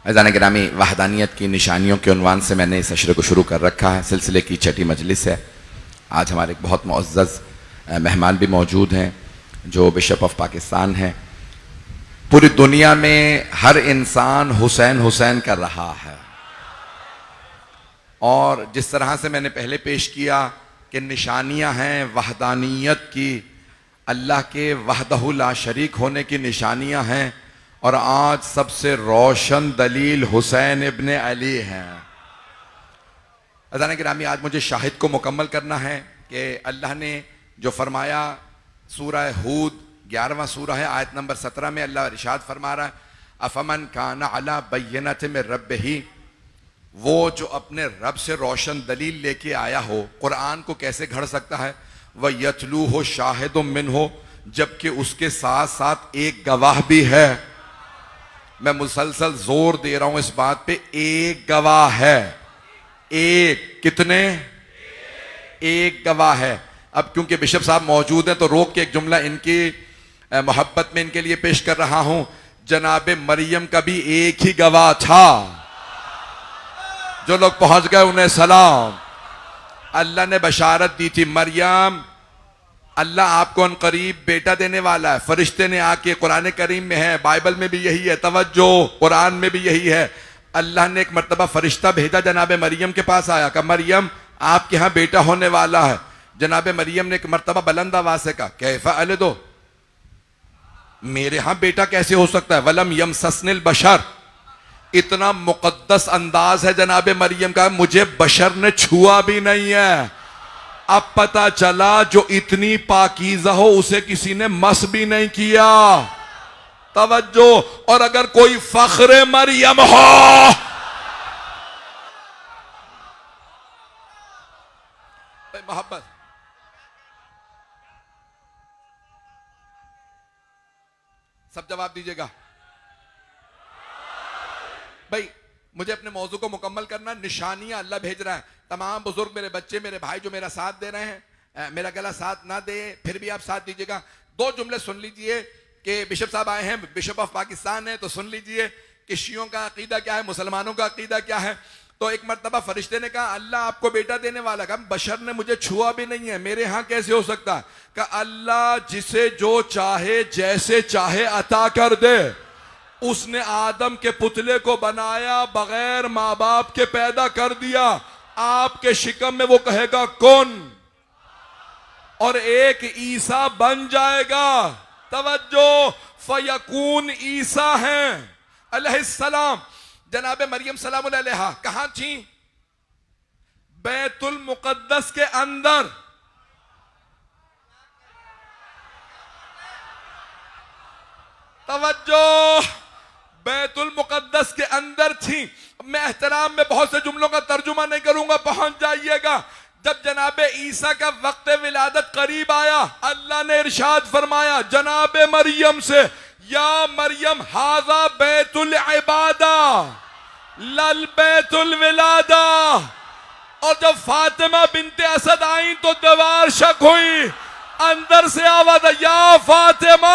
अज़ान गिरामी, वहदानियत की निशानियों के उन्वान से मैंने इस अशरे को शुरू कर रखा है। सिलसिले की छठी मजलिस है। आज हमारे एक बहुत मुअज़्ज़ज़ मेहमान भी मौजूद हैं जो बिशप ऑफ पाकिस्तान हैं। पूरी दुनिया में हर इंसान हुसैन हुसैन कर रहा है, और जिस तरह से मैंने पहले पेश किया कि निशानियां हैं वहदानियत की, अल्लाह के वहदहु ला शरीक होने की निशानियां हैं, और आज सबसे रोशन दलील हुसैन इब्ने अली हैं। अज़ान गिरामी, आज मुझे शाहिद को मुकम्मल करना है कि अल्लाह ने जो फरमाया, सूरह हूद 11वां सूरह है, आयत नंबर 17 में अल्लाह इरशाद फरमा रहा है: अफमन काना अला बय्यनत में रब्बिही, वो जो अपने रब से रोशन दलील लेके आया हो, कुरान को कैसे घड़ सकता है? वह यतलू हो शाहिदुम मिन हो, जबकि उसके साथ साथ एक गवाह भी है। मैं मुसलसल जोर दे रहा हूं इस बात पे, एक गवाह है। एक कितने? एक गवाह है। अब क्योंकि बिशप साहब मौजूद हैं तो रोक के एक जुमला इनकी मोहब्बत में इनके लिए पेश कर रहा हूं। जनाबे मरियम का भी एक ही गवाह था। जो लोग पहुंच गए उन्हें सलाम। अल्लाह ने बशारत दी थी, मरियम अल्लाह आपको अनकरीब बेटा देने वाला है। फरिश्ते ने आके, कुरान करीम में है, बाइबल में भी यही है, तवज्जो, कुरान में भी यही है। अल्लाह ने एक मर्तबा फरिश्ता भेजा, जनाबे मरियम के पास आया, कहा मरियम आपके यहाँ बेटा होने वाला है। जनाबे मरियम ने एक मर्तबा बुलंद आवाज से कहा, कैफा अलदो, मेरे यहाँ बेटा कैसे हो सकता है? वलम यमससनिल बशर, इतना मुकद्दस अंदाज है जनाबे मरियम का, मुझे बशर ने छुआ भी नहीं है। अब पता चला जो इतनी पाकीज़ा हो उसे किसी ने मस भी नहीं किया। तवज्जो। और अगर कोई फख्र मरियम हो, मोहब्बत, सब जवाब दीजिएगा भाई। मुझे अपने मौजू को मुकम्मल करना। निशानियां अल्लाह भेज रहा है। तमाम बुजुर्ग, मेरे बच्चे, मेरे भाई जो मेरा साथ दे रहे हैं, मेरा गला साथ ना दे फिर भी आप साथ दीजिएगा। दो जुमले सुन लीजिए कि बिशप साहब आए हैं, बिशप ऑफ पाकिस्तान है, तो सुन लीजिए कि शियों का अकीदा क्या है, मुसलमानों का अकीदा क्या है। तो एक मरतबा फरिश्ते ने कहा अल्लाह आपको बेटा देने वाला। कहा बशर ने मुझे छुआ भी नहीं है, मेरे यहां कैसे हो सकता है। कहा अल्लाह जिसे जो चाहे जैसे चाहे अता कर दे। उसने आदम के पुतले को बनाया, बगैर माँ बाप के पैदा कर दिया। आपके शिकम में वो कहेगा कौन, और एक ईसा बन जाएगा। तवज्जो, फयकून ईसा हैं अलैहिस्सलाम। जनाबे मरियम सलाम अलैहा कहां थी? बैतुल मुकद्दस के अंदर। तवज्जो, बैतुल मुकद्दस के अंदर थी। मैं एहतराम में बहुत से जुमलों का तर्जुमा नहीं करूंगा, पहुंच जाइएगा। जब जनाबे ईसा का वक्त विलादत करीब आया, अल्लाह ने इरशाद फरमाया जनाबे मरियम से, या मरियम हाजा बैतुल इबादा लल बैतुल विलादा। और जब फातिमा बिनते असद आई तो दीवार शक हुई। अंदर से आवाज आई या फातिमा।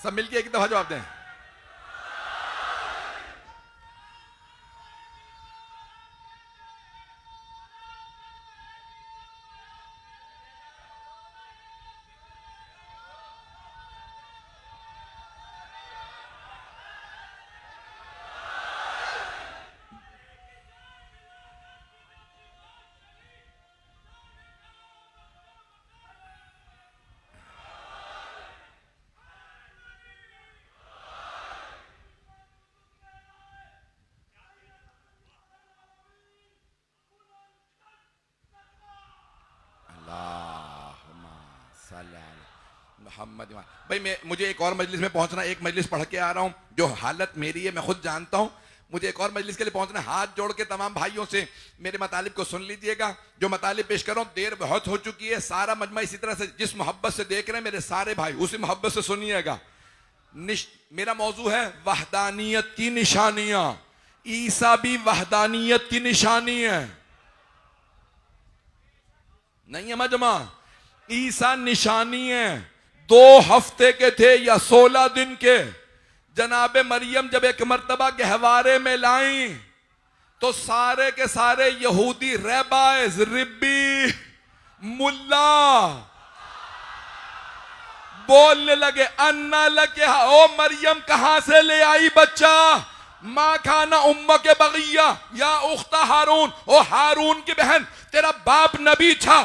सब मिलके एक दफा जवाब दें। मोहम्मद भाई, मुझे एक और मजलिस में पहुंचना, एक मजलिस पढ़ के आ रहा हूं। जो हालत मेरी है मैं खुद जानता हूं। मुझे एक और मजलिस के लिए पहुंचना। हाथ जोड़ के तमाम भाइयों से मेरे मतालिब को सुन लीजिएगा। जो मतालिब पेश कर रहा हूं, देर बहुत हो चुकी है। सारा मजमा इसी तरह से जिस मोहब्बत से देख रहे हैं मेरे सारे भाई, उसी मोहब्बत से सुनिएगा। मेरा मौजू है वहदानियत की निशानियां। ईसा भी वहदानियत की निशानी है, नहीं है मजमा? ईसा निशानी है। 2 हफ्ते के थे या 16 दिन के। जनाबे मरियम जब एक मर्तबा गहवारे में लाई तो सारे के सारे यहूदी रैबाइज, रिब्बी, मुल्ला बोलने लगे अन्ना लगे, ओ मरियम कहां से ले आई बच्चा? माँ खाना उम्मा के बगिया या उख्ता हारून, ओ हारून की बहन तेरा बाप नबी था,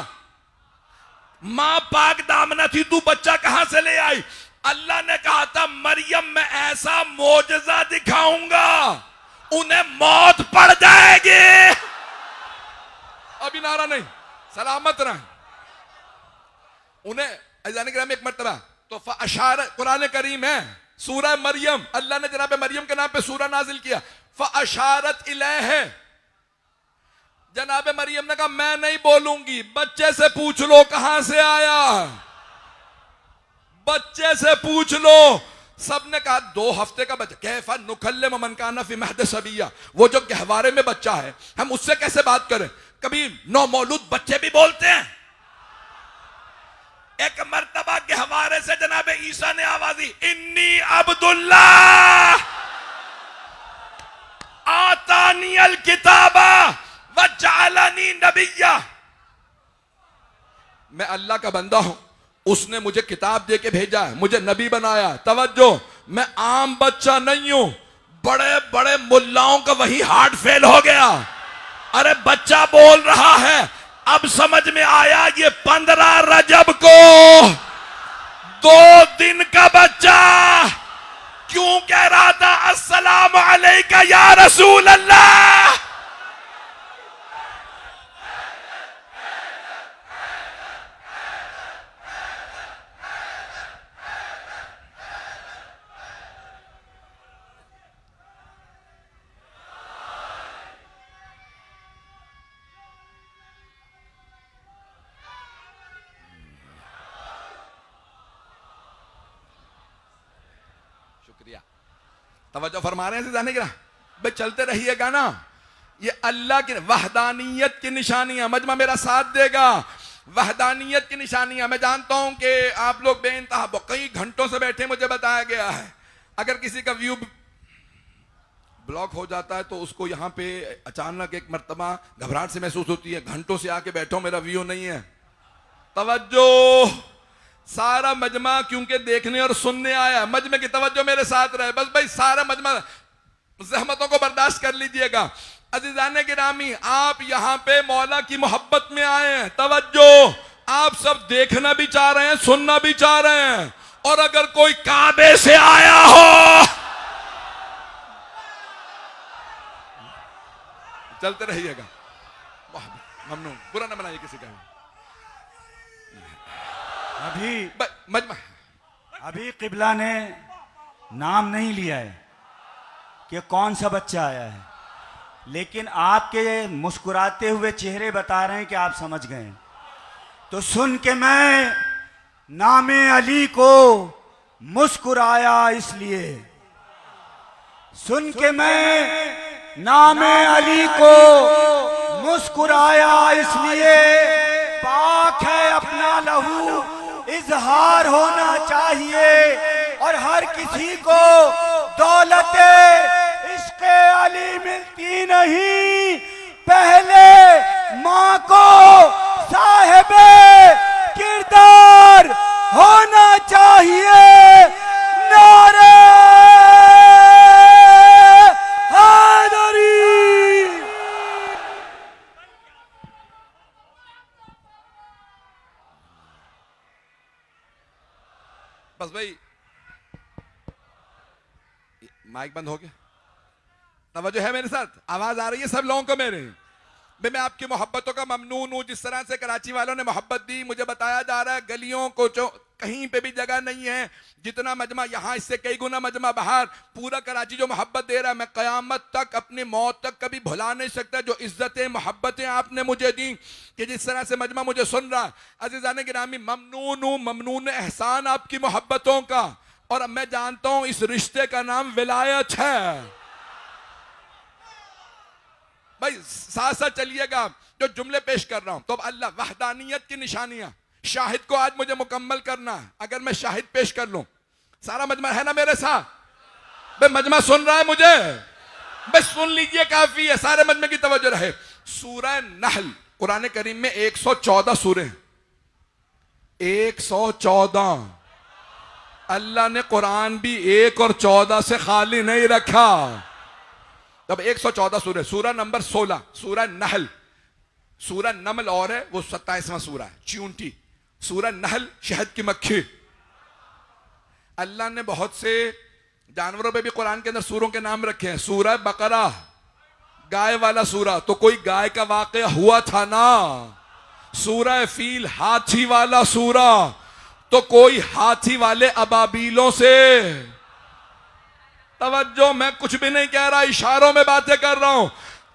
मां पाक दामना थी, तू बच्चा कहां से ले आई? अल्लाह ने कहा था मरियम मैं ऐसा मोजज़ा दिखाऊंगा उन्हें मौत पड़ जाएगी। अभी नारा नहीं, सलामत रहे उन्हें। अज़ान किराम एक मर्तबा तो फ़अशार कुरान करीम है, सूरह मरियम, अल्लाह ने जनाब मरियम के नाम पे सूरह नाजिल किया। फ़अशारत इलैहि, जनाब मरियम ने कहा मैं नहीं बोलूंगी, बच्चे से पूछ लो कहां से आया, बच्चे से पूछ लो। सबने कहा 2 हफ्ते का बच्चा, कैफा नुकल्लिम मन काना फी महद सबिया, वो जो गहवारे में बच्चा है हम उससे कैसे बात करें? कभी नौमौलूद बच्चे भी बोलते हैं। एक मर्तबा गहवारे से जनाब ईसा ने आवाज दी, इन्नी अब्दुल्लाह आतानियल किताबा वजअलनी नबिय्या, मैं अल्लाह का बंदा हूं, उसने मुझे किताब दे के भेजा है, मुझे नबी बनाया। तवज्जो, मैं आम बच्चा नहीं हूं, बड़े बड़े मुल्लाओं का वही हार्ट फेल हो गया। अरे बच्चा बोल रहा है, अब समझ में आया ये 15 रजब को 2 दिन का बच्चा क्यों कह रहा था अस्सलाम अलैका या रसूल अल्लाह। शुक्रिया, तवज्जो फरमा रहे हैं जाने का भाई, चलते रहिएगा ना। ये अल्लाह की वहदानियत की निशानियां, मजमा मेरा साथ देगा, वहदानियत की निशानियां। मैं जानता हूं कि आप लोग बेइंतहा कई घंटों से बैठे, मुझे बताया गया है अगर किसी का व्यू ब्लॉक हो जाता है तो उसको यहां पे अचानक एक मर्तबा घबराहट से महसूस होती है, घंटों से आके बैठो मेरा व्यू नहीं है। तवज्जो, सारा मजमा क्योंकि देखने और सुनने आया, मजमे की तवज्जो मेरे साथ रहे बस भाई, सारा मजमा ज़हमतों को बर्दाश्त कर लीजिएगा। अज़ीज़ाने गिरामी, आप यहां पे मौला की मोहब्बत में आए हैं। तवज्जो, आप सब देखना भी चाह रहे हैं, सुनना भी चाह रहे हैं, और अगर कोई काबे से आया हो, चलते रहिएगा। ममनून, बुरा ना बनाइए किसी का। अभी किबला ने नाम नहीं लिया है कि कौन सा बच्चा आया है, लेकिन आपके मुस्कुराते हुए चेहरे बता रहे हैं कि आप समझ गए। तो सुन के मैं नामे अली को मुस्कुराया इसलिए, सुन के मैं नामे अली को मुस्कुराया इसलिए, पाक है अपना लहू इजहार होना चाहिए, और हर किसी को दौलते इश्क़े अली मिलती नहीं, पहले माँ को साहिबे किरदार होना चाहिए। नारे हैदरी। बस भाई, माइक बंद हो गया, तवज्जो है मेरे साथ, आवाज आ रही है सब लोगों को मेरे। मैं आपकी मोहब्बतों का ममनून हूं, जिस तरह से कराची वालों ने मोहब्बत दी। मुझे बताया जा रहा है गलियों को कहीं पे भी जगह नहीं है, जितना मजमा यहाँ इससे कई गुना मजमा बाहर, पूरा कराची जो मोहब्बत दे रहा है, मैं क़यामत तक अपनी मौत तक कभी भुला नहीं सकता जो इज्जतें मोहब्बतें आपने मुझे दी, कि जिस तरह से मजमा मुझे सुन रहा। अज़ीज़ाने गिरामी, ममनून हूँ, ममनून एहसान आपकी मोहब्बतों का, और अब मैं जानता हूं इस रिश्ते का नाम विलायत है। भाई साथ साथ चलिएगा, जो जुमले पेश कर रहा हूं तो अब अल्लाह वहदानियत की निशानियां, शाहिद को आज मुझे मुकम्मल करना है। अगर मैं शाहिद पेश कर लूं, सारा मजमा है ना मेरे साथ? भाई मजमा सुन रहा है मुझे? भाई सुन लीजिए, काफी है, सारे मजमे की तवज्जो रहे। सूरह नहल, कुरान करीम में 114 सूरे हैं, 114। अल्लाह ने कुरान भी 1 और 14 से खाली नहीं रखा। तब 114 सूरह, सूरह नंबर 16 सूरह नहल, सूरह नमल और है वो 27वां सूरह है, चींटी। सूरह नहल शहद की मक्खी। अल्लाह ने बहुत से जानवरों पे भी कुरान के अंदर सूरों के नाम रखे हैं। सूरह बकरा, गाय वाला सूरा, तो कोई गाय का वाकया हुआ था ना। सूरह फील, हाथी वाला सूरा, तो कोई हाथी वाले अबाबीलों से। तवज्जो, मैं कुछ भी नहीं कह रहा, इशारों में बातें कर रहा हूं।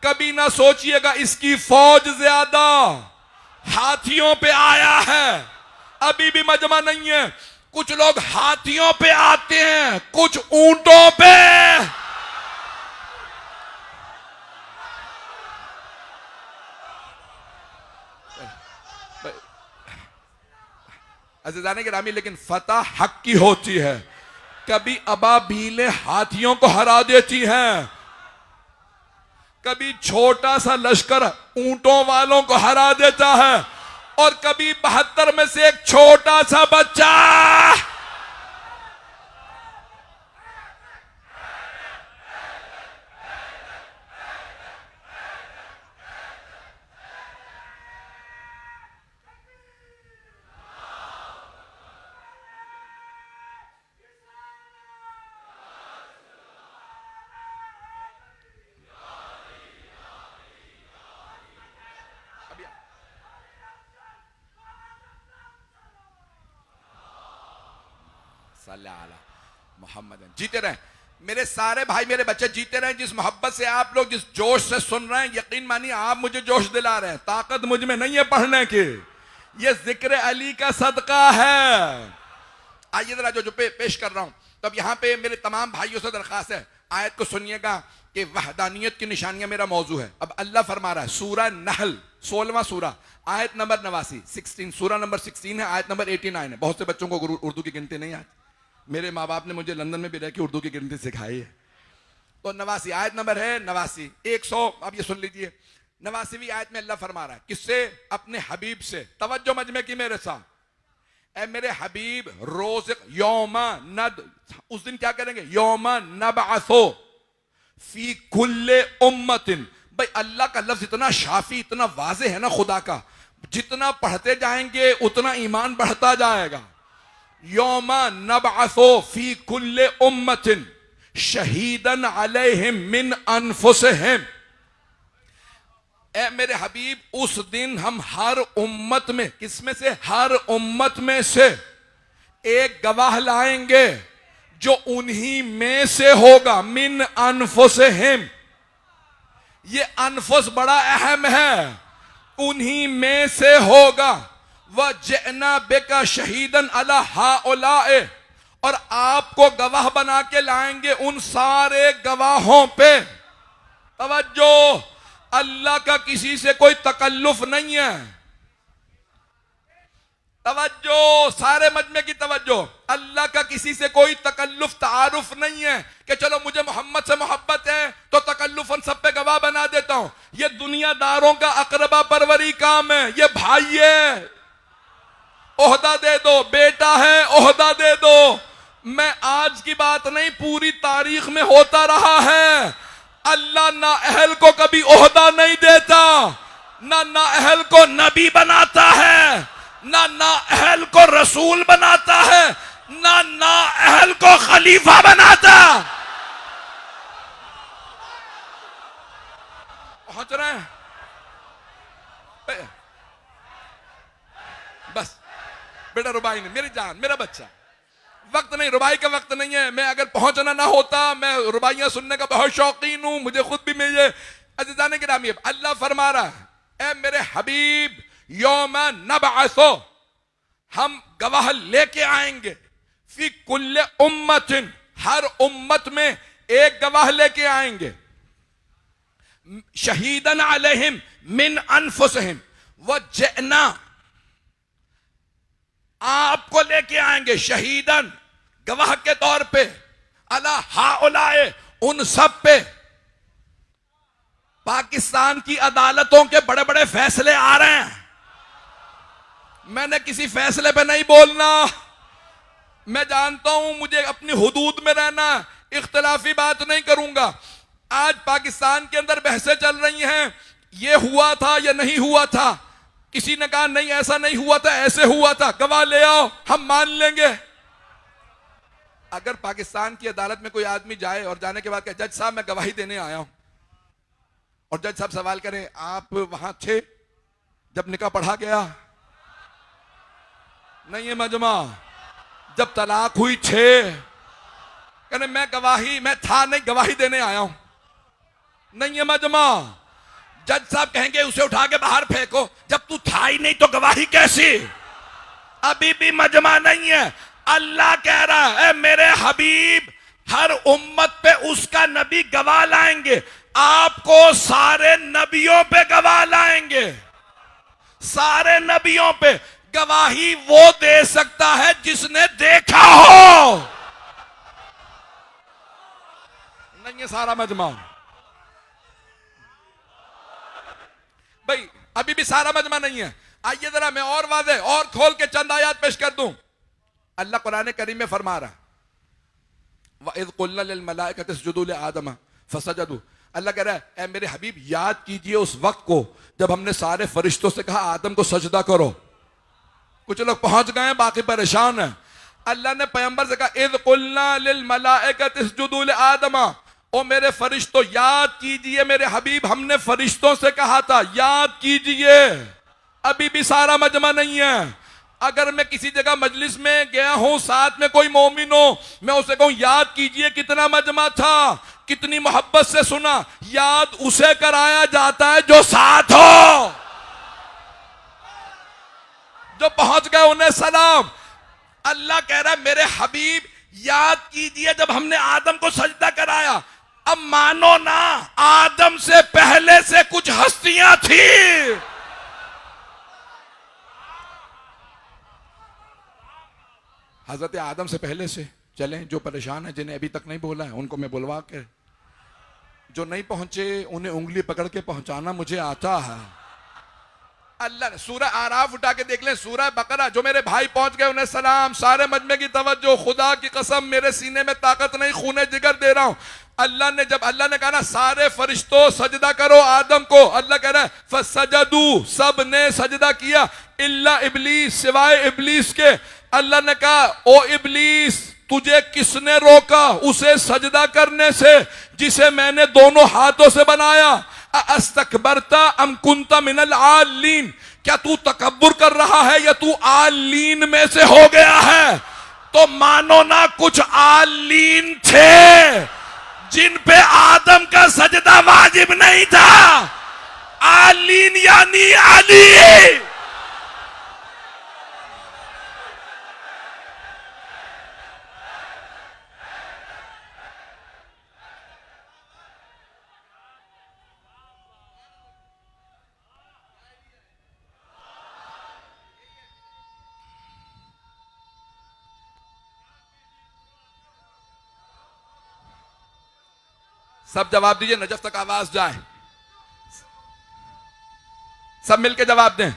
कभी ना सोचिएगा इसकी फौज ज्यादा हाथियों पे आया है, अभी भी मजमा नहीं है। कुछ लोग हाथियों पे आते हैं, कुछ ऊंटों पे। अज़ीज़ाने गिरामी, लेकिन फतह हक की होती है। कभी अबाबीलें हाथियों को हरा देती हैं, कभी छोटा सा लश्कर ऊंटों वालों को हरा देता है, और कभी 72 में से एक छोटा सा बच्चा। सल्लल्लाहु अलैहि मोहम्मद। जीते रहें मेरे सारे भाई, मेरे बच्चे जीते रहें। जिस मोहब्बत से आप लोग, जिस जोश से सुन रहे हैं, यकीन मानिए आप मुझे जोश दिला रहे हैं। ताकत मुझ में नहीं है पढ़ने की, ये जिक्र अली का सदका है। आइए जरा जो पेश कर रहा हूं, तो अब यहां पे मेरे तमाम भाइयों से दरखास्त है, आयत को सुनिएगा कि वहदानियत की निशानियां मेरा मौजू है। अब अल्लाह फरमा रहा है, सूरह नहल 16वां सूरा, आयत नंबर 89, 16, सूरह नंबर 16 है, आयत नंबर 89 है। बहुत से बच्चों को उर्दू की गिनती नहीं आती, मेरे माँ बाप ने मुझे लंदन में भी रह के उर्दू की गिनती सिखाई है। तो 89 आयत नंबर है, 89 100। अब ये सुन लीजिए, 89वीं आयत में अल्लाह फरमा रहा है, किससे? अपने हबीब से। तवज्जो मजमे की मेरे साथ। ऐ मेरे हबीब, रोज यौमा नद, उस दिन क्या करेंगे? यौमा नबअसो फी कुल्ले उम्मतिन। भाई अल्लाह का लफ्ज इतना शाफी, इतना वाजे है ना खुदा का, जितना पढ़ते जाएंगे उतना ईमान बढ़ता जाएगा। यौमा नबअसो फी कुल्ले उम्मतिन शहीदन अलैहिम मिन अनफुसिहिम। ए मेरे हबीब, उस दिन हम हर उम्मत में, किसमें से? हर उम्मत में से एक गवाह लाएंगे जो उन्हीं में से होगा। मिन अनफुसिहिम, ये अनफुस बड़ा अहम है, उन्हीं में से होगा। वह जअना बेका शहीदन अला हाउलाए, और आपको गवाह बना के लाएंगे उन सारे गवाहों पे। तवज्जो, अल्लाह का किसी से कोई तकल्लुफ नहीं है। तवज्जो, सारे मजमे की तवज्जो, अल्लाह का किसी से कोई तकल्लुफ तारुफ नहीं है कि चलो मुझे मोहम्मद से मोहब्बत है तो तकल्लुफन सब पे गवाह बना देता हूं। ये दुनियादारों का अकरबा परवरी काम है। ये भाई है, ओहदा दे दो, बेटा है, ओहदा दे दो। मैं आज की बात नहीं, पूरी तारीख में होता रहा है। अल्लाह ना अहल को कभी ओहदा नहीं देता, ना अहल को नबी बनाता है, ना अहल को रसूल बनाता है, ना अहल को खलीफा बनाता। पहुंच रहे हैं? बस बेटा, रुबाई नहीं, मेरी जान, मेरा बच्चा, वक्त नहीं, रुबाई का वक्त नहीं है। मैं अगर पहुंचना ना होता, मैं रुबाइयां सुनने का बहुत शौकीन हूं, मुझे खुद भी मिले। अज़ीज़ान गिरामी, अल्लाह फरमा रहा है, ऐ मेरे हबीब, यौमा नबअसो, हम गवाह लेके आएंगे, फी कुल्ले उम्मतिन, हर उम्मत में एक गवाह लेके आएंगे, शहीदन अलैहिम मिन अनफुसिहिम व जअना, आपको लेके आएंगे शहीदन, गवाह के तौर पे, अला हाउलाए, उन सब पे। पाकिस्तान की अदालतों के बड़े बड़े फैसले आ रहे हैं, मैंने किसी फैसले पे नहीं बोलना, मैं जानता हूं मुझे अपनी हुदूद में रहना, इख्तिलाफी बात नहीं करूंगा। आज पाकिस्तान के अंदर बहसें चल रही हैं, ये हुआ था या नहीं हुआ था, किसी ने कहा नहीं ऐसा नहीं हुआ था, ऐसे हुआ था, गवाह ले आओ, हम मान लेंगे। अगर पाकिस्तान की अदालत में कोई आदमी जाए और जाने के बाद कहे, जज साहब मैं गवाही देने आया हूं, और जज साहब सवाल करें, आप वहां थे जब निकाह पढ़ा गया? नहीं है मजमा, जब तलाक हुई थे? कहने मैं गवाही, मैं था नहीं, गवाही देने आया हूं। नहीं है मजमा। जज साहब कहेंगे उसे उठा के बाहर फेंको, जब तू था ही नहीं तो गवाही कैसी? अभी भी मजमा नहीं है। अल्लाह कह रहा है, मेरे हबीब, हर उम्मत पे उसका नबी गवाह लाएंगे, आपको सारे नबियों पे गवाह लाएंगे। सारे नबियों पे गवाही वो दे सकता है जिसने देखा हो। नहीं है सारा मजमा भाई, अभी भी सारा मजमा नहीं है। आइए जरा मैं और वादे और खोल के चंद आयात पेश कर दूं। अल्लाह कुरान करीम में फरमा रहा, वइज़ क़ुल्ना लिल मलाइकति इसजुदू लि आदम फसजदू। अल्लाह कह रहा है, ऐ मेरे हबीब, याद कीजिए उस वक्त को जब हमने सारे फरिश्तों से कहा आदम को सजदा करो। कुछ लोग पहुंच गए, बाकी परेशान है। अल्लाह ने पैगंबर से कहा, इज़ क़ुल्ना लिल मलाइकति इसजुदू लि आदम, ओ मेरे फरिश्तों याद कीजिए, मेरे हबीब हमने फरिश्तों से कहा था, याद कीजिए। अभी भी सारा मजमा नहीं है। अगर मैं किसी जगह मजलिस में गया हूं, साथ में कोई मोमिन हो, मैं उसे कहूं याद कीजिए कितना मजमा था, कितनी मोहब्बत से सुना, याद उसे कराया जाता है जो साथ हो, जो पहुंच गए उन्हें सलाम। अल्लाह कह रहा है मेरे हबीब याद कीजिए जब हमने आदम को सजदा कराया। अब मानो ना, आदम से पहले से कुछ हस्तियां थी। हजरत आदम से पहले से चलें, जो परेशान है, जिन्हें अभी तक नहीं बोला है उनको मैं बुलवा के, जो नहीं पहुंचे उन्हें उंगली पकड़ के पहुंचाना मुझे आता है। अल्लाह ने सूरह आराफ उठा के देख लें, सूरह बकरा, जो मेरे भाई पहुंच गए उन्हें सलाम, सारे मजमे की तवज्जो, खुदा की कसम मेरे सीने में ताकत नहीं, खूने जिगर दे रहा हूं। अल्लाह ने कहा ना सारे फरिश्तों सजदा करो आदम को, अल्लाह कह रहा है फसजदू, सब ने सजदा किया, इल्ला इब्लीस, सिवाय इब्लीस के। अल्लाह ने कहा ओ इब्लीस तुझे किसने रोका उसे सजदा करने से जिसे मैंने दोनों हाथों से बनाया। अस्तकबरता अम कुंता मिनल आलीन, क्या तू तकब्बुर कर रहा है या तू आलीन में से हो गया है? तो मानो ना कुछ आलीन थे जिन पे आदम का सजदा वाजिब नहीं था। आलीन यानी आली। सब जवाब दीजिए, नजफ तक आवाज जाए, सब मिलके जवाब दें।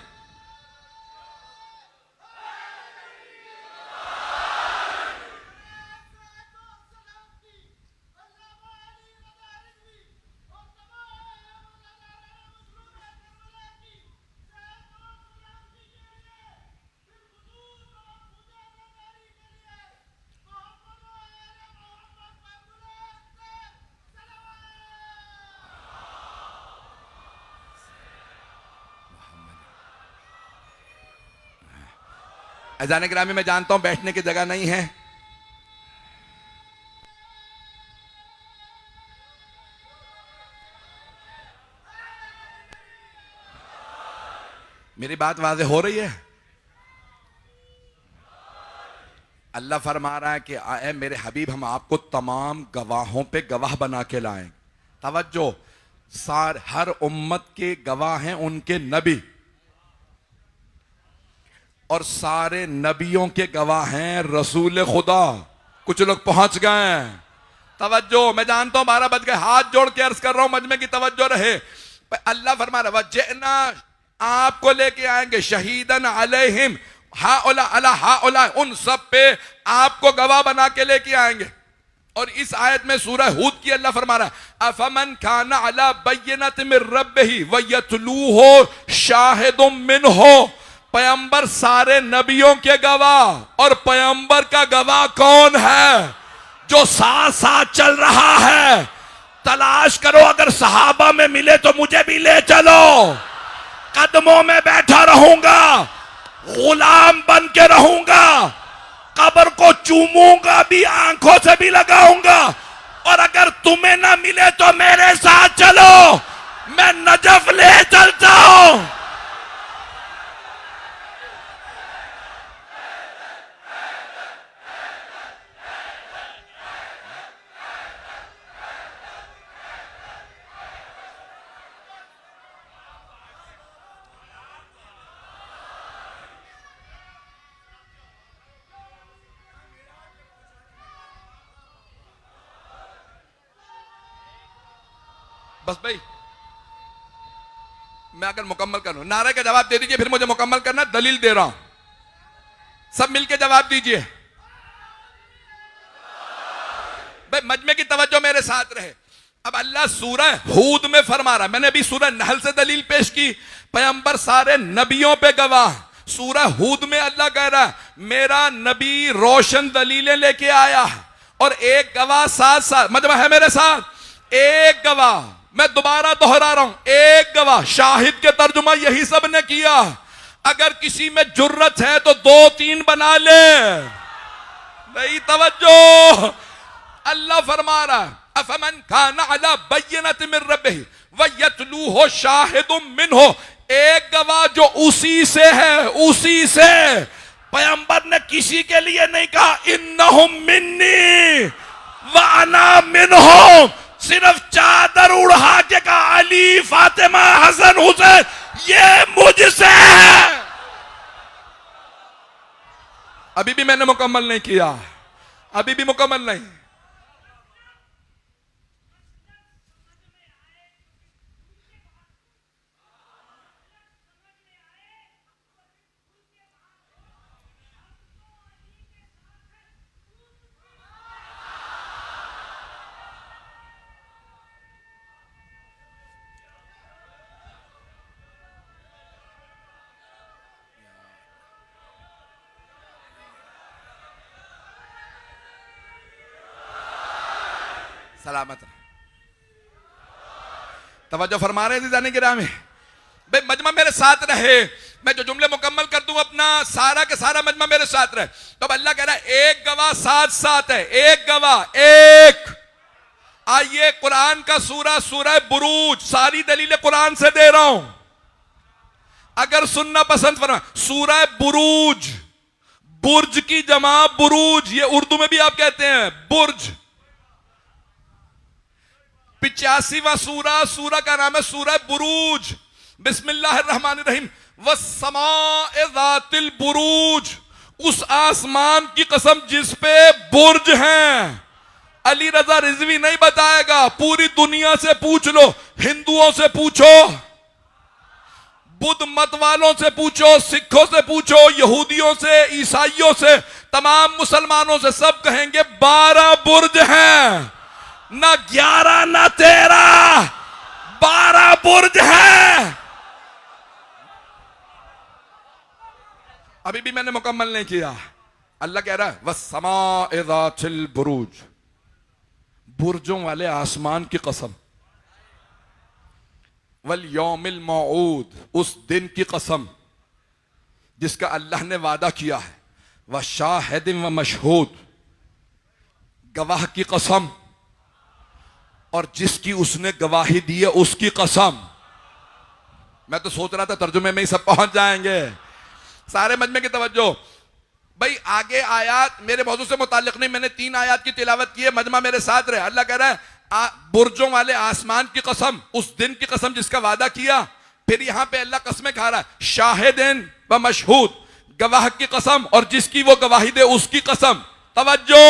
अजान गिरामी में जानता हूं बैठने की जगह नहीं है, मेरी बात वाज़ेह हो रही है? अल्लाह फरमा रहा है कि आए मेरे हबीब हम आपको तमाम गवाहों पे गवाह बना के लाएं। तवज्जो, हर उम्मत के गवाह हैं उनके नबी, और सारे नबियों के गवाह हैं रसूल खुदा। कुछ लोग पहुंच गए। तवज्जो, मैं जानता हूं 12 बज गए, हाथ जोड़ के अर्ज कर रहा हूं, मजमे की तवज्जो रहे। अल्लाह फरमा रहा वजना, आपको लेके आएंगे शहीदन अलैहिम हाउला अला हाउला, उन सब पे आपको गवाह बना के लेके आएंगे। और इस आयत में सूरह हूद की अल्लाह फरमा रहा है अफमन काना अला बय्यनत मिन रब्बिही व यतलूहु शाहिदुम मिनहु, पैगंबर सारे नबियों के गवाह, और पैगंबर का गवाह कौन है? जो साथ साथ चल रहा है। तलाश करो, अगर सहाबा में मिले तो मुझे भी ले चलो, कदमों में बैठा रहूंगा, गुलाम बन के रहूंगा, कब्र को चूमूंगा भी, आंखों से भी लगाऊंगा। और अगर तुम्हें ना मिले तो मेरे साथ चलो, मैं नजफ ले चलता हूं। बस भाई, मैं अगर मुकम्मल करूं, नारे का जवाब दे दीजिए, फिर मुझे मुकम्मल करना, दलील दे रहा हूं, सब मिलके जवाब दीजिए। भाई मजमे की तवज्जो मेरे साथ रहे। अब अल्लाह सूरह हूद में फरमा रहा है, मैंने अभी सूरह नहल से दलील पेश की, पैगंबर सारे नबियों पे गवाह। सूरह हूद में अल्लाह कह रहा है मेरा नबी रोशन दलीलें लेके आया, और एक गवाह साथ साथ, मतलब है मेरे साथ एक गवाह। मैं दोबारा दोहरा रहा हूं, एक गवाह, शाहिद के तर्जुमा यही सब ने किया। अगर किसी में जुर्रत है तो 2-3 बना ले। नहीं तवज्जो, अल्लाह फरमा रहा है अफमन कान अला बय्यनत मिन रब्बिही व यतलूहु शाहिदुम मिनहु, एक गवाह जो उसी से है, उसी से। पैगंबर ने किसी के लिए नहीं कहा इन्नहुम मिन्नी व अना मिनहुम, सिर्फ चादर उड़ा के कहा अली फातिमा हसन हुसैन ये मुझसे है। अभी भी मैंने मुकम्मल नहीं किया, अभी भी मुकम्मल नहीं। सलामत तवज्जो फरमा रहे थे जाने गिरामी भाई, मजमा मेरे साथ रहे, मैं जो जुमले मुकम्मल कर दूं अपना सारा के सारा मजमा मेरे साथ रहे। तो अब अल्लाह कह रहा है एक गवाह साथ साथ है, एक गवाह एक। आइए कुरान का सूरह बुरूज, सारी दलीलें कुरान से दे रहा हूं, अगर सुनना पसंद फरमा। सूरह बुरूज, बुर्ज की जमा बुरूज, ये उर्दू में भी आप कहते हैं बुर्ज। 85वां सूरह का नाम है सूरह बुरूज। बिस्मिल्लाहिर्रहमानिर्रहीम वस्समाए ज़ातिल बुरूज, उस आसमान की कसम जिस पे बुर्ज हैं। अली रजा रिजवी नहीं बताएगा, पूरी दुनिया से पूछ लो, हिंदुओं से पूछो, बुद्ध मत वालों से पूछो, सिखों से पूछो, यहूदियों से, ईसाइयों से, तमाम मुसलमानों से, सब कहेंगे 12 बुर्ज हैं, ना 11 ना 13, 12 बुर्ज हैं। अभी भी मैंने मुकम्मल नहीं किया। अल्लाह कह रहा है वस्समाए ज़ातिल बुरूज, बुर्जों वाले आसमान की कसम, वल यौमिल मौऊद, उस दिन की कसम जिसका अल्लाह ने वादा किया है, व शाहिदिन व मशहूद, गवाह की कसम और जिसकी उसने गवाही दी है उसकी कसम। मैं तो सोच रहा था तर्जुमे में ही सब पहुंच जाएंगे। सारे मजमे की तवज्जो भाई, आगे आयात मेरे मौजू से मुताल्लिक नहीं, मैंने 3 आयात की तिलावत की है, मजमा मेरे साथ रहे। अल्लाह कह रहा है बुर्जों वाले आसमान की कसम, उस दिन की कसम जिसका वादा किया। फिर यहां पे अल्लाह कसमें खा रहा है, शाहिदिन व मशहूद, गवाह की कसम और जिसकी वो गवाही दे उसकी कसम। तवज्जो,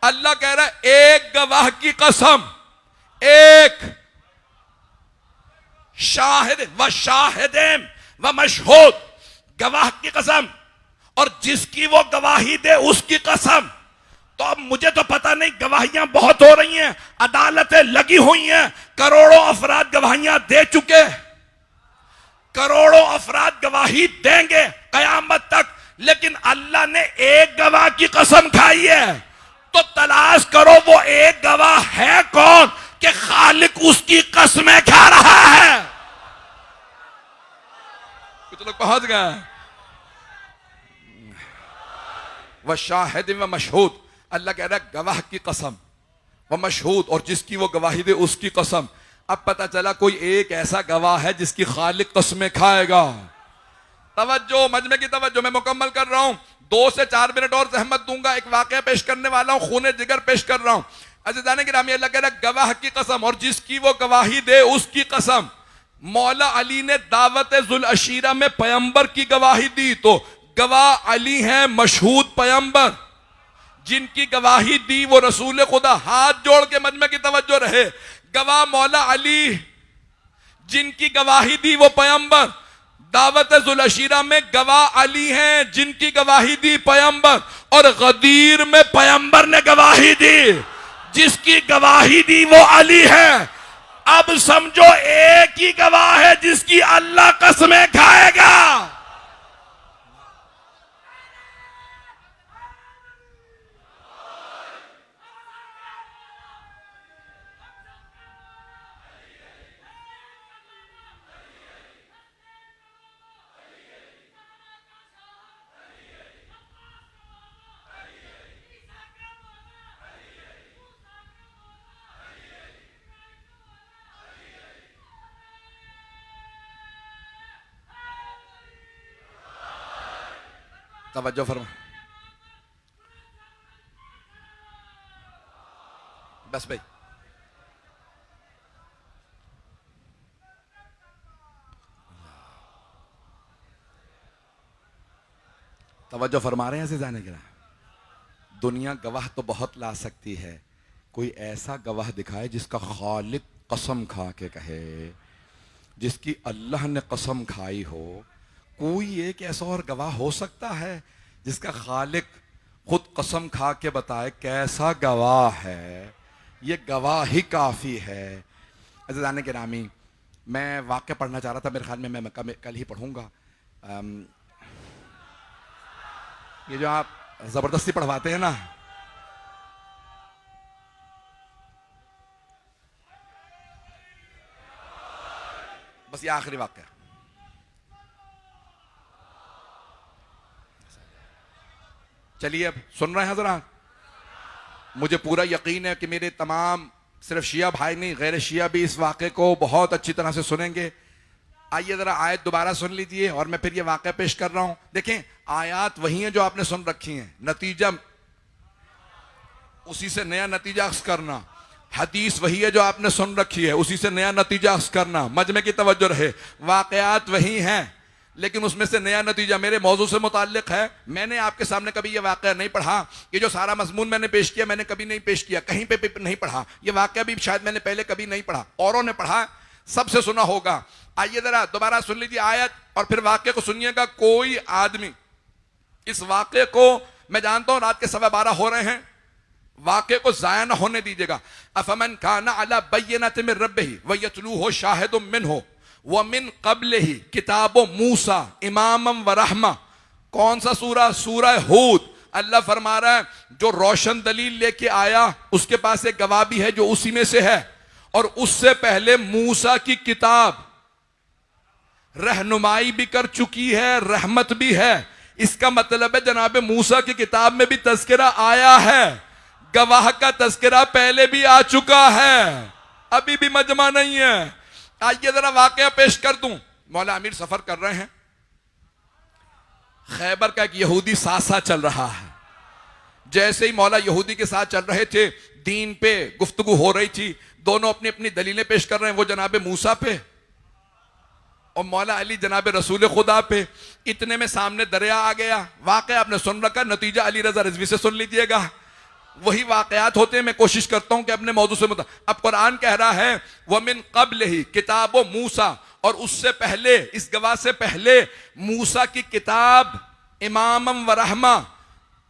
अल्लाह कह रहा है एक गवाह की कसम, एक, शाहिद व शाहिदिन व मशहूद, गवाह की कसम और जिसकी वो गवाही दे उसकी कसम। तो अब मुझे तो पता नहीं, गवाहियां बहुत हो रही हैं, अदालतें लगी हुई हैं, करोड़ों अफराद गवाहियां दे चुके, करोड़ों अफराद गवाही देंगे कयामत तक, लेकिन अल्लाह ने एक गवाह की कसम खाई है। तो तलाश करो वो एक गवाह है कौन कि खालिक उसकी कसमें खा रहा है। कुछ लोग पहुंच गए। वह शाहिद व मशहूद, अल्लाह कह रहा है गवाह की कसम, वह मशहूद और जिसकी वो गवाही दे उसकी कसम। अब पता चला कोई एक ऐसा गवाह है जिसकी खालिक कसमें खाएगा। तवज्जो, मजमे की तवज्जो, मैं मुकम्मल कर रहा हूं, 2 से 4 मिनट और जहमत दूंगा, एक वाकया पेश करने वाला हूं, खूने जिगर पेश कर रहा हूं। अज़ीज़ाने गिरामी, अल्लाह कह रहा है गवाह की कसम और जिसकी वो गवाही दे उसकी कसम। मौला अली ने दावत जुल अशीरा में पैगंबर की गवाही दी, तो गवाह अली हैं, मशहूद पैगंबर, जिनकी गवाही दी वो रसूल खुदा। हाथ जोड़ के मजमे की तवज्जो रहे, गवाह मौला अली, जिनकी गवाही दी वो पैगंबर। दावत जुल अशीरा में गवाह अली हैं, जिनकी गवाही दी पैगंबर, और गदीर में पैगंबर ने गवाही दी, जिसकी गवाही दी वो अली है। अब समझो एक ही गवाह है जिसकी अल्लाह कसमें खाएगा। तवज्जो फरमा, बस भाई। तवज्जो फरमा रहे हैं ऐसे जाने के लिए। दुनिया गवाह तो बहुत ला सकती है, कोई ऐसा गवाह दिखाए जिसका खालिक कसम खा के कहे, जिसकी अल्लाह ने कसम खाई हो। कोई एक ऐसा और गवाह हो सकता है जिसका खालिक खुद कसम खा के बताए कैसा गवाह है? ये गवाह ही काफी है। अज़ीज़ान गिरामी, मैं वाक़या पढ़ना चाह रहा था, मेरे ख्याल में मैं कल ही पढ़ूंगा। ये जो आप जबरदस्ती पढ़वाते हैं ना, बस ये आखिरी वाक़या। चलिए अब सुन रहे हैं जरा। मुझे पूरा यकीन है कि मेरे तमाम सिर्फ शिया भाई नहीं, गैर शिया भी इस वाक़े को बहुत अच्छी तरह से सुनेंगे। आइए जरा आयत दोबारा सुन लीजिए और मैं फिर ये वाक़या पेश कर रहा हूं। देखें, आयत वही है जो आपने सुन रखी हैं, नतीजा उसी से नया नतीजा अख्ज़ करना। हदीस वही है जो आपने सुन रखी है, उसी से नया नतीजा अख्ज़ करना। मजमे की तवज्जो रहे, वाक़यात वही हैं लेकिन उसमें से नया नतीजा मेरे मौजू से मुताल्लिक है। मैंने आपके सामने कभी यह वाक़या नहीं पढ़ा। ये जो सारा मजमून मैंने पेश किया, मैंने कभी नहीं पेश किया, कहीं पे नहीं पढ़ा। यह वाक़या भी शायद मैंने पहले कभी नहीं पढ़ा, औरों ने पढ़ा, सबसे सुना होगा। आइए जरा दोबारा सुन लीजिए आयत और फिर वाक़े को सुनिएगा। कोई आदमी इस वाक़े को, मैं जानता हूं रात के 12:15 हो रहे हैं, वाक़े को ज़ाया न होने दीजिएगा। अफमन काना अला बय्यिनतिन मिन रब्बिही व यतलूहु शाहिदुम मिनहु व मिन क़ब्लिही किताबु मूसा इमामम व रहमा। कौन सा सूरा? सूरा हूद। अल्लाह फरमा रहा है जो रोशन दलील लेके आया उसके पास एक गवाह भी है जो उसी में से है, और उससे पहले मूसा की किताब रहनुमाई भी कर चुकी है, रहमत भी है। इसका मतलब है जनाब मूसा की किताब में भी तज़किरा आया है, गवाह का तज़किरा पहले भी आ चुका है, अभी भी मजमा नहीं है। आइए जरा वाकया पेश कर दूं। मौला अमीर सफर कर रहे हैं, खैबर का एक यहूदी साथ साथ चल रहा है। जैसे ही मौला यहूदी के साथ चल रहे थे, दीन पे गुफ्तगू हो रही थी, दोनों अपनी अपनी दलीलें पेश कर रहे हैं। वो जनाब मूसा पे और मौला अली जनाब रसूल खुदा पे। इतने में सामने दरिया आ गया। वाकया आपने सुन रखा, नतीजा अली रजा रिजवी से सुन लीजिएगा। वही वाकयात होते हैं। मैं कोशिश करता हूं कि अपने मौजू से अब कुरान कह रहा है वह मिन क़ब्लिही किताबो मूसा, और उससे पहले, इस गवाह से पहले मूसा की किताब इमामम व रहमा,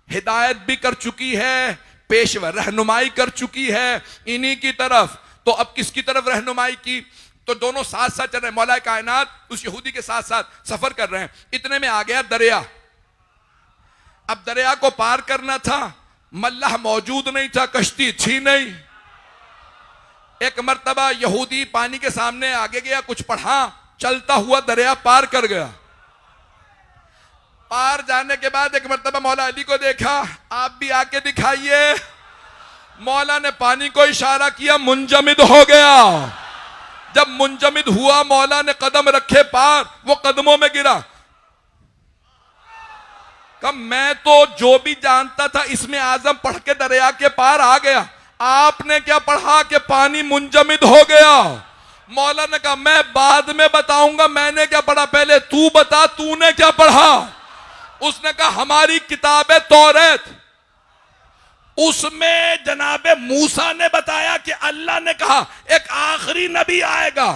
हिदायत भी कर चुकी है, पेशवा रहनुमाई कर चुकी है इन्हीं की तरफ। तो अब किसकी तरफ रहनुमाई की? तो दोनों साथ साथ चल रहे हैं। मौला कायनात उस यहूदी के साथ साथ सफर कर रहे हैं। इतने में आ गया दरिया। अब दरिया को पार करना था, मल्लाह मौजूद नहीं था, कश्ती थी नहीं। एक मर्तबा यहूदी पानी के सामने आगे गया, कुछ पढ़ा, चलता हुआ दरिया पार कर गया। पार जाने के बाद एक मर्तबा मौला अली को देखा, आप भी आके दिखाइए। मौला ने पानी को इशारा किया, मुंजमिद हो गया। जब मुंजमिद हुआ, मौला ने कदम रखे पार, वो कदमों में गिरा। कब मैं तो जो भी जानता था इसमें आजम पढ़ के दरिया के पार आ गया, आपने क्या पढ़ा कि पानी मुंजमिद हो गया? मौला ने कहा मैं बाद में बताऊंगा मैंने क्या पढ़ा, पहले तू बता तूने क्या पढ़ा। उसने कहा हमारी किताब है तौरात, उसमें जनाबे मूसा ने बताया कि अल्लाह ने कहा एक आखिरी नबी आएगा,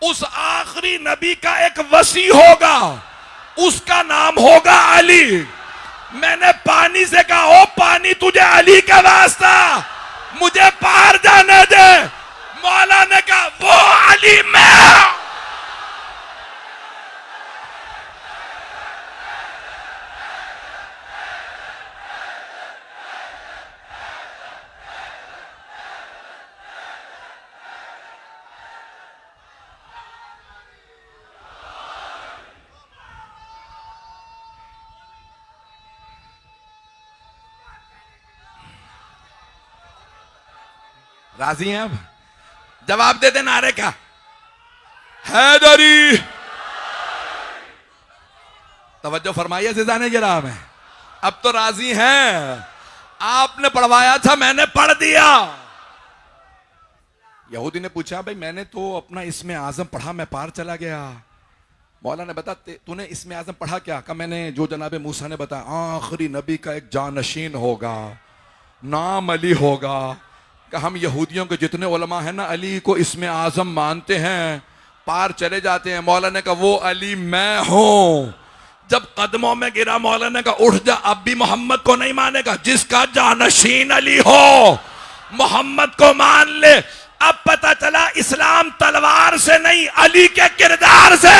उस आखिरी नबी का एक वसी होगा, उसका नाम होगा अली। मैंने पानी से कहा ओ पानी तुझे अली का वास्ता, मुझे पार जाने दे। मौला ने कहा वो अली मैं। राजी हैं? अब जवाब दे दे नारे का। हैदरी। तवज्जो फरमाइए ज़िदाने गिराम है, अब तो राजी हैं। आपने पढ़वाया था, मैंने पढ़ दिया। यहूदी ने पूछा, भाई मैंने तो अपना इसमें आजम पढ़ा, मैं पार चला गया। मौला ने बता, तूने इसमें आजम पढ़ा क्या? कहा मैंने जो जनाब मूसा ने बताया, आखिरी नबी का एक जानशीन होगा, नाम अली होगा। कि हम यहूदियों के जितने उलमा हैं ना, अली को इसमें आजम मानते हैं, पार चले जाते हैं। मौला ने कहा वो अली मैं हूं। जब कदमों में गिरा, मौला ने कहा उठ जा, अब भी मोहम्मद को नहीं मानेगा? जिसका जानशीन अली हो, मोहम्मद को मान ले। अब पता चला इस्लाम तलवार से नहीं, अली के किरदार से।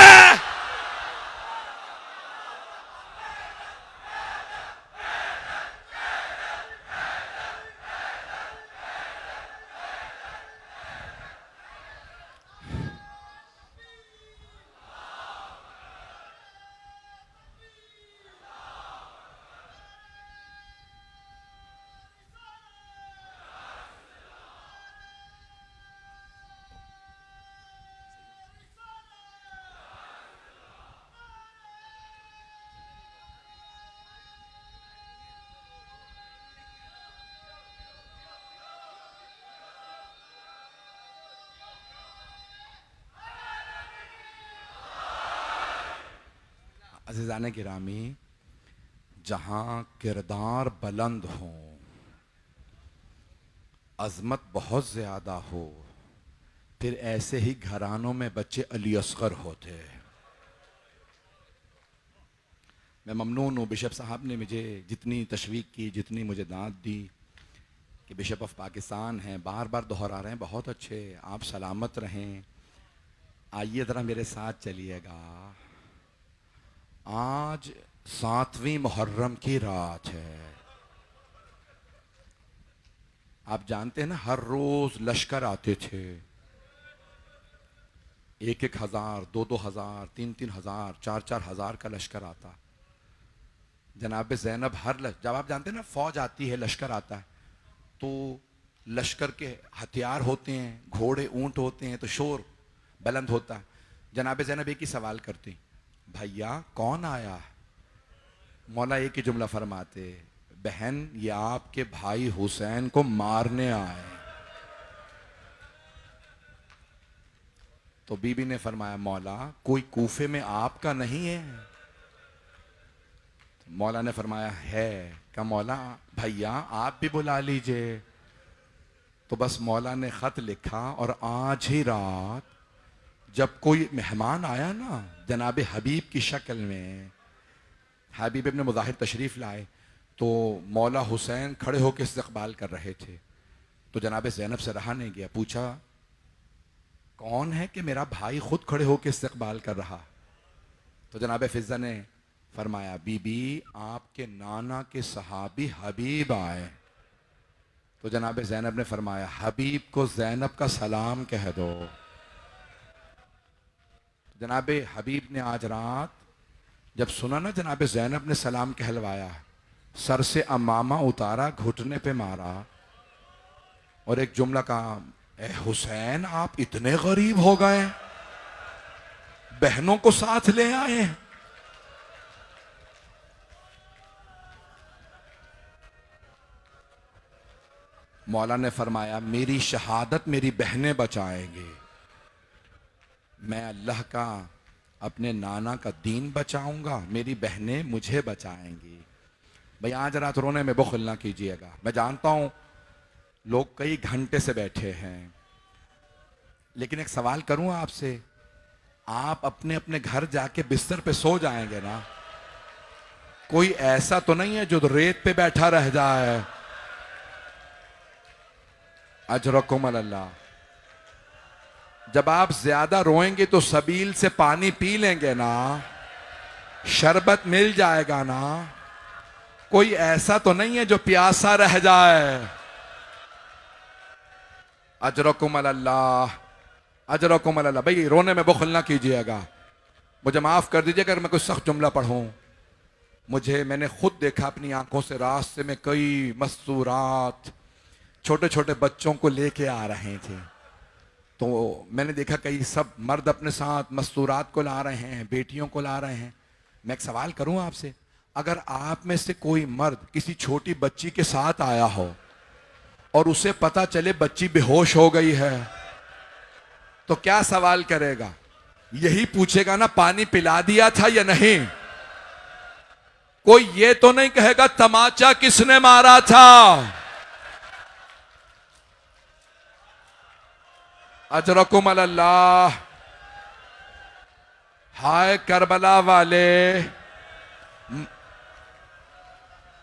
अज़ीज़ाने गिरामी, जहां किरदार बुलंद हो, अजमत बहुत ज्यादा हो, फिर ऐसे ही घरानों में बच्चे अली असगर होते हैं। मैं ममनून हूँ, बिशप साहब ने मुझे जितनी तशवीक की, जितनी मुझे दाद दी कि बिशप ऑफ पाकिस्तान हैं, बार बार दोहरा रहे हैं, बहुत अच्छे, आप सलामत रहें। आइए ज़रा मेरे साथ चलिएगा। आज 7वीं मुहर्रम की रात है। आप जानते हैं ना, हर रोज लश्कर आते थे, 1-1 हजार, 2-2 हजार, 3-3 हजार, 4-4 हजार का लश्कर आता। जनाब ज़ैनब जब आप जानते हैं ना, फौज आती है, लश्कर आता है, तो लश्कर के हथियार होते हैं, घोड़े ऊंट होते हैं, तो शोर बुलंद होता है। जनाब ज़ैनब एक ही सवाल करती, भैया कौन आया? मौला एक ही जुमला फरमाते, बहन ये आपके भाई हुसैन को मारने आए। तो बीबी ने फरमाया, मौला कोई कूफे में आपका नहीं है? तो मौला ने फरमाया है। क्या मौला भैया आप भी बुला लीजिए। तो बस मौला ने खत लिखा, और आज ही रात जब कोई मेहमान आया ना, जनाब हबीब की शक्ल में, हबीब इब्न मुज़ाहिर तशरीफ़ लाए, तो मौला हुसैन खड़े होकर इस्तक़बाल कर रहे थे। तो जनाब ज़ैनब से रहा नहीं गया, पूछा कौन है कि मेरा भाई खुद खड़े होकर इस्तक़बाल कर रहा? तो जनाब फ़िज़्ज़ा ने फरमाया, बीबी आपके नाना के सहाबी हबीब आए। तो जनाब ज़ैनब ने फरमाया, हबीब को ज़ैनब का सलाम कह दो। जनाब हबीब ने आज रात जब सुना ना जनाब ज़ैनब ने सलाम कहलवाया, सर से अमामा उतारा, घुटने पे मारा, और एक जुमला कहा, ए हुसैन आप इतने गरीब हो गए, बहनों को साथ ले आए। मौला ने फरमाया, मेरी शहादत मेरी बहनें बचाएंगे, मैं अल्लाह का, अपने नाना का दीन बचाऊंगा, मेरी बहनें मुझे बचाएंगी। भाई आज रात रोने में बुखल ना कीजिएगा। मैं जानता हूं लोग कई घंटे से बैठे हैं, लेकिन एक सवाल करूं आपसे, आप अपने अपने घर जाके बिस्तर पे सो जाएंगे ना? कोई ऐसा तो नहीं है जो रेत पे बैठा रह जाए? अजरकुम अल्लाह। जब आप ज्यादा रोएंगे तो सबील से पानी पी लेंगे ना, शरबत मिल जाएगा ना। कोई ऐसा तो नहीं है जो प्यासा रह जाए। अजरकुम अल्लाह, अजरकुम अल्लाह। भाई रोने में बुखल ना कीजिएगा। मुझे माफ कर दीजिएगा अगर मैं कोई सख्त जुमला पढ़ूं। मैंने खुद देखा अपनी आंखों से, रास्ते में कई मस्तूरात छोटे छोटे बच्चों को लेके आ रहे थे, तो मैंने देखा कई सब मर्द अपने साथ मस्तूरात को ला रहे हैं, बेटियों को ला रहे हैं। मैं एक सवाल करूं आपसे, अगर आप में से कोई मर्द किसी छोटी बच्ची के साथ आया हो और उसे पता चले बच्ची बेहोश हो गई है, तो क्या सवाल करेगा? यही पूछेगा ना, पानी पिला दिया था या नहीं? कोई ये तो नहीं कहेगा तमाचा किसने मारा था? अजरकुम अल्लाह। हाय करबला वाले,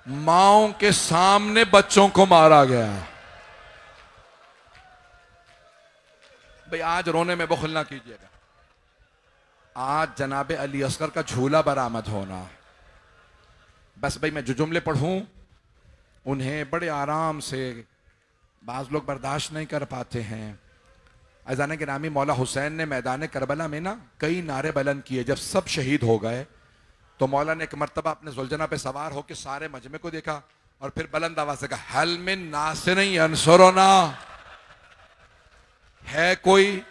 माओं के सामने बच्चों को मारा गया। भाई आज रोने में बखुल ना कीजिएगा। आज जनाबे अली असगर का झूला बरामद होना। बस भाई मैं जो जुमले पढ़ूं उन्हें बड़े आराम से बाज लोग बर्दाश्त नहीं कर पाते हैं। अजान के नामी मौला हुसैन ने मैदान करबला में ना कई नारे बुलंद किए। जब सब शहीद हो गए तो मौला ने एक मर्तबा अपने जुलझना पे सवार होकर सारे मजमे को देखा और फिर बुलंद आवाज से कहा, हल मिन नासिरिन यंसुरुना, है कोई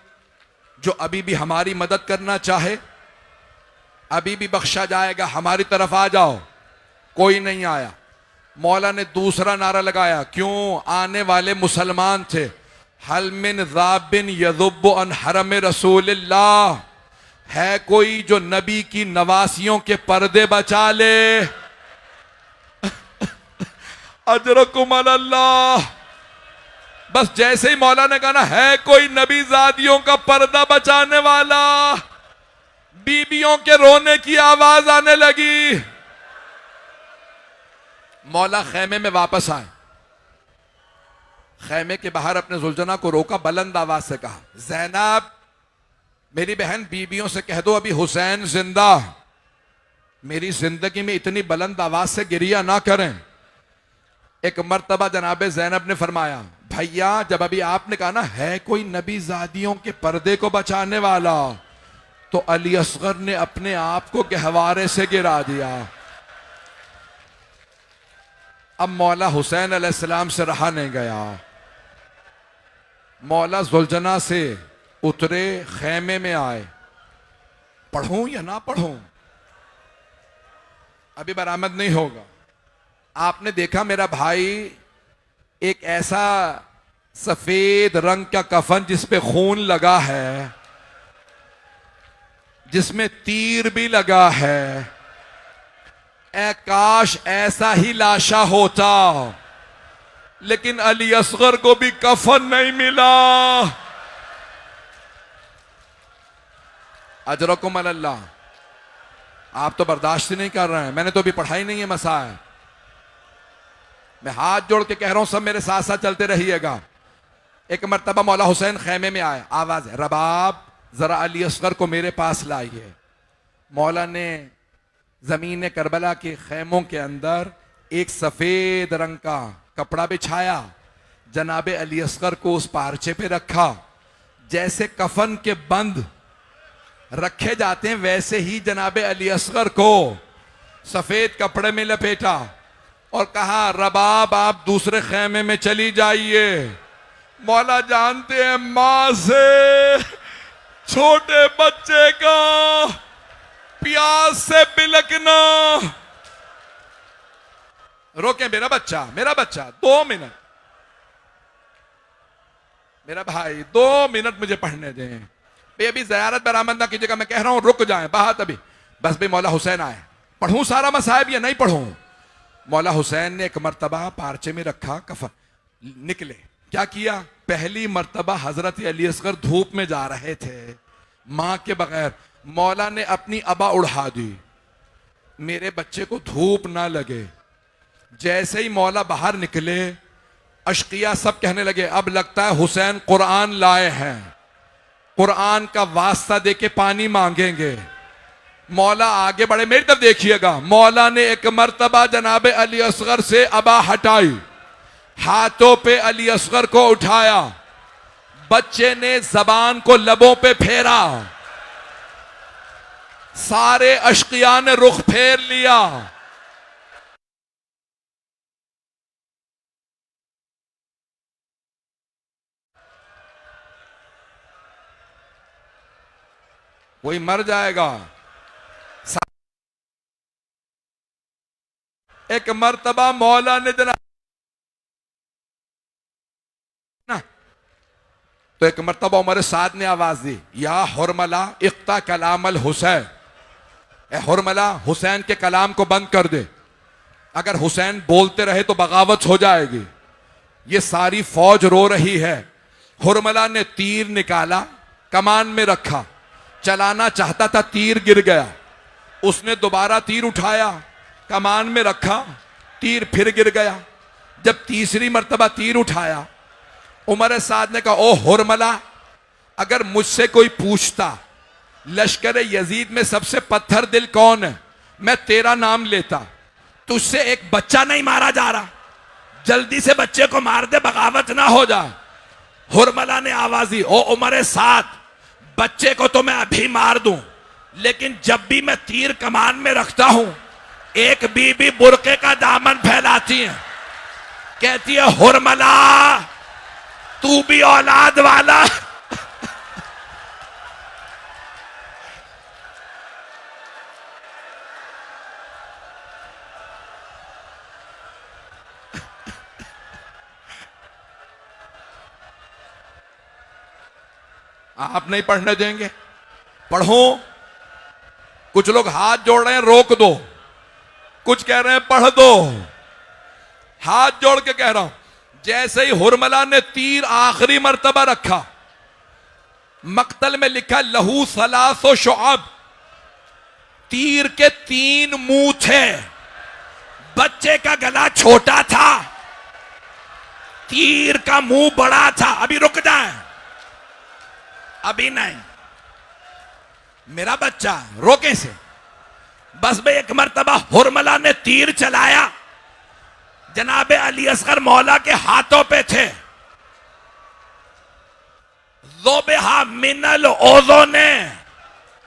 जो अभी भी हमारी मदद करना चाहे? अभी भी बख्शा जाएगा, हमारी तरफ आ जाओ। कोई नहीं आया। मौला ने दूसरा नारा लगाया, क्यों? आने वाले मुसलमान थे। हल मिन ज़ाबिन यज़ुब्बु अन हरम रसूलिल्लाह, है कोई जो नबी की नवासियों के पर्दे बचा ले? अजरकुम अल्लाह। बस जैसे ही मौला ने कहा ना, है कोई नबी ज़ादियों का पर्दा बचाने वाला, बीबियों के रोने की आवाज आने लगी। मौला खेमे में वापस आए, खेमे के बाहर अपने जुलझना को रोका, बुलंद आवाज से कहा, ज़ैनब मेरी बहन, बीबियों से कह दो अभी हुसैन जिंदा। मेरी जिंदगी में इतनी बुलंद आवाज से गिरिया ना करें। एक मर्तबा जनाबे ज़ैनब ने फरमाया, भैया जब अभी आपने कहा ना, है कोई नबी ज़ादियों के पर्दे को बचाने वाला, तो अली असगर ने अपने आप को गहवारे से गिरा दिया। अब मौला हुसैन अलैहिस्सलाम से रहा नहीं गया। मौला जुलझना से उतरे, खेमे में आए। पढ़ूं या ना पढ़ूं? अभी बरामद नहीं होगा। आपने देखा मेरा भाई, एक ऐसा सफेद रंग का कफन जिस पे खून लगा है, जिसमें तीर भी लगा है। ए काश ऐसा ही लाशा होता, लेकिन अली असगर को भी कफन नहीं मिला। अजरकुम अल्लाह। आप तो बर्दाश्त ही नहीं कर रहे हैं। मैंने तो अभी पढ़ाई नहीं है मसाइल। मैं हाथ जोड़ के कह रहा हूं, सब मेरे साथ साथ चलते रहिएगा। एक मर्तबा मौला हुसैन खेमे में आए, आवाज है, रबाब जरा अली असगर को मेरे पास लाइए। मौला ने जमीन करबला के खेमों के अंदर एक सफेद रंग का कपड़ा बिछाया, जनाबे अली असगर को उस पारचे पे रखा। जैसे कफन के बंद रखे जाते हैं वैसे ही जनाबे अली असगर को सफेद कपड़े में लपेटा और कहा, रबाब आप दूसरे खेमे में चली जाइए। मौला जानते हैं मां से छोटे बच्चे का प्यास से बिलकना। रोके मेरा बच्चा, मेरा बच्चा, 2 मिनट, मेरा भाई 2 मिनट मुझे पढ़ने दें। भाई अभी ज़यारत बरामद ना कीजिएगा, मैं कह रहा हूं रुक जाएं बात अभी। बस भाई मौला हुसैन आए, पढ़ूं सारा मसाइब या नहीं पढ़ूं? मौला हुसैन ने एक मर्तबा पारचे में रखा, कफन निकले। क्या किया? पहली मर्तबा हजरत अली असगर धूप में जा रहे थे मां के बगैर। मौला ने अपनी अबा उड़ा दी, मेरे बच्चे को धूप ना लगे। जैसे ही मौला बाहर निकले, अशकिया सब कहने लगे, अब लगता है हुसैन कुरान लाए हैं, कुरान का वास्ता देके पानी मांगेंगे। मौला आगे बढ़े, मेरी तरफ देखिएगा। मौला ने एक मर्तबा जनाबे अली असगर से अबा हटाई, हाथों पे अली असगर को उठाया, बच्चे ने जबान को लबों पे फेरा, सारे अशकिया ने रुख फेर लिया। कोई मर जाएगा। एक मर्तबा मौला ने जना तो एक मर्तबा उमर साद ने आवाज दी, या हुरमला इक्ता कलाम अल हुसैन, ए हुरमला हुसैन के कलाम को बंद कर दे, अगर हुसैन बोलते रहे तो बगावत हो जाएगी। ये सारी फौज रो रही है। हुरमला ने तीर निकाला, कमान में रखा, चलाना चाहता था, तीर गिर गया। उसने दोबारा तीर उठाया, कमान में रखा, तीर फिर गिर गया। जब तीसरी मर्तबा तीर उठाया, उमर साद ने कहा, ओ हुरमला, अगर मुझसे कोई पूछता लश्कर यजीद में सबसे पत्थर दिल कौन है, मैं तेरा नाम लेता। तुझसे एक बच्चा नहीं मारा जा रहा, जल्दी से बच्चे को मार दे, बगावत ना हो जाए। हुरमला ने आवाज दी, ओ उमर साद, बच्चे को तो मैं अभी मार दूं, लेकिन जब भी मैं तीर कमान में रखता हूं, एक बीबी बुरके का दामन फैलाती है, कहती है, हुरमला तू भी औलाद वाला। आप नहीं पढ़ने देंगे? पढ़ो। कुछ लोग हाथ जोड़ रहे हैं, रोक दो। कुछ कह रहे हैं पढ़ दो। हाथ जोड़ के कह रहा हूं, जैसे ही हुरमला ने तीर आखिरी मर्तबा रखा, मक्तल में लिखा लहू सलासो शुअब, तीर के 3 मुंह थे। बच्चे का गला छोटा था, तीर का मुंह बड़ा था। अभी रुक जाए, अभी नहीं, मेरा बच्चा रोके से। बस भाई एक मर्तबा हुरमला ने तीर चलाया, जनाबे अली असगर मौला के हाथों पे थे। ज़ोबहा मिनल ओज़ोने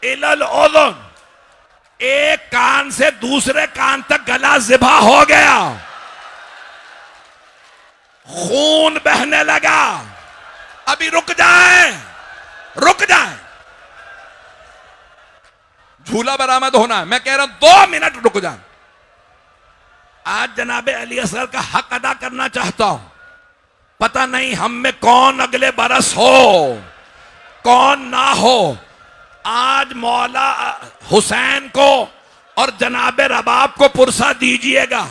इलल ओज़ोन, एक कान से दूसरे कान तक गला ज़िबा हो गया, खून बहने लगा। अभी रुक जाए, रुक जाए, झूला बरामद होना है। मैं कह रहा हूं 2 मिनट रुक जाए। आज जनाबे अली असगर का हक अदा करना चाहता हूं। पता नहीं हम में कौन अगले बरस हो, कौन ना हो। आज मौला हुसैन को और जनाबे रबाब को पुरसा दीजिएगा,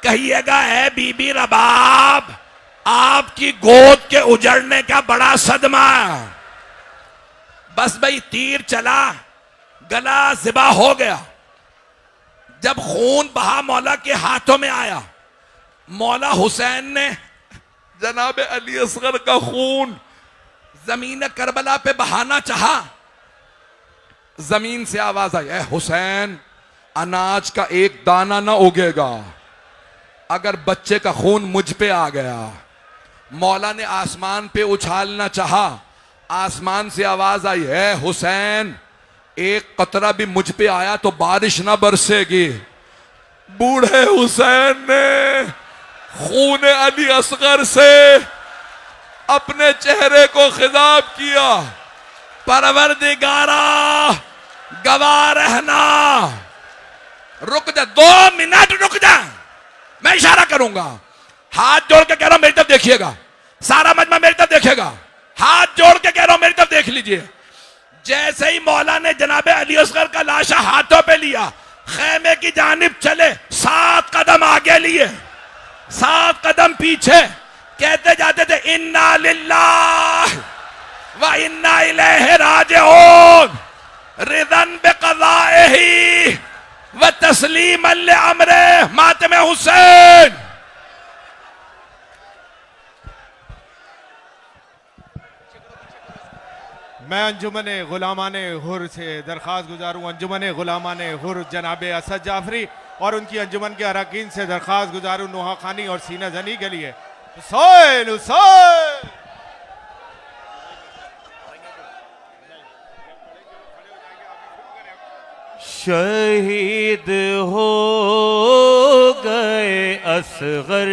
कहिएगा, है बीबी रबाब, आपकी गोद के उजड़ने का बड़ा सदमा। बस भाई तीर चला, गला ज़िबा हो गया। जब खून बहा मौला के हाथों में आया, मौला हुसैन ने जनाब अली असगर का खून जमीन करबला पे बहाना चाहा। जमीन से आवाज आई, ए हुसैन, अनाज का एक दाना ना उगेगा अगर बच्चे का खून मुझ पे आ गया। मौला ने आसमान पे उछालना चाहा, आसमान से आवाज आई, है हुसैन, एक कतरा भी मुझ पे आया तो बारिश ना बरसेगी। बूढ़े हुसैन ने खून अली असगर से अपने चेहरे को खिताब किया, परवरदिगारा गवाह रहना। रुक जा, 2 मिनट रुक जा, मैं इशारा करूंगा। हाथ जोड़ के कह रहा हूं मेरी तरफ देखिएगा, सारा मजमा मेरी तरफ देखेगा। हाथ जोड़ के कह रहा हूं मेरी तरफ देख लीजिए। जैसे ही मौला ने जनाबे अली असगर का लाशा हाथों पे लिया, खेमे की जानिब चले, 7 कदम आगे लिए, 7 कदम पीछे, कहते जाते थे, इन्ना लिल्लाह व इन्ना इलैहि राजिऊन, रिदन बिक़ज़ाइही व तस्लीमन लिअम्रे मातम हुसैन। मैं अंजुमन गुलामाने हुर से दरख्वास्त गुजारूँ, अंजुमन गुलामाने हुर जनाब असद जाफरी और उनकी अंजुमन के अरकान से दरख्वास्त गुजारूँ नुहा खानी और सीना जनी के लिए। हुसैन हुसैन शहीद हो गए असगर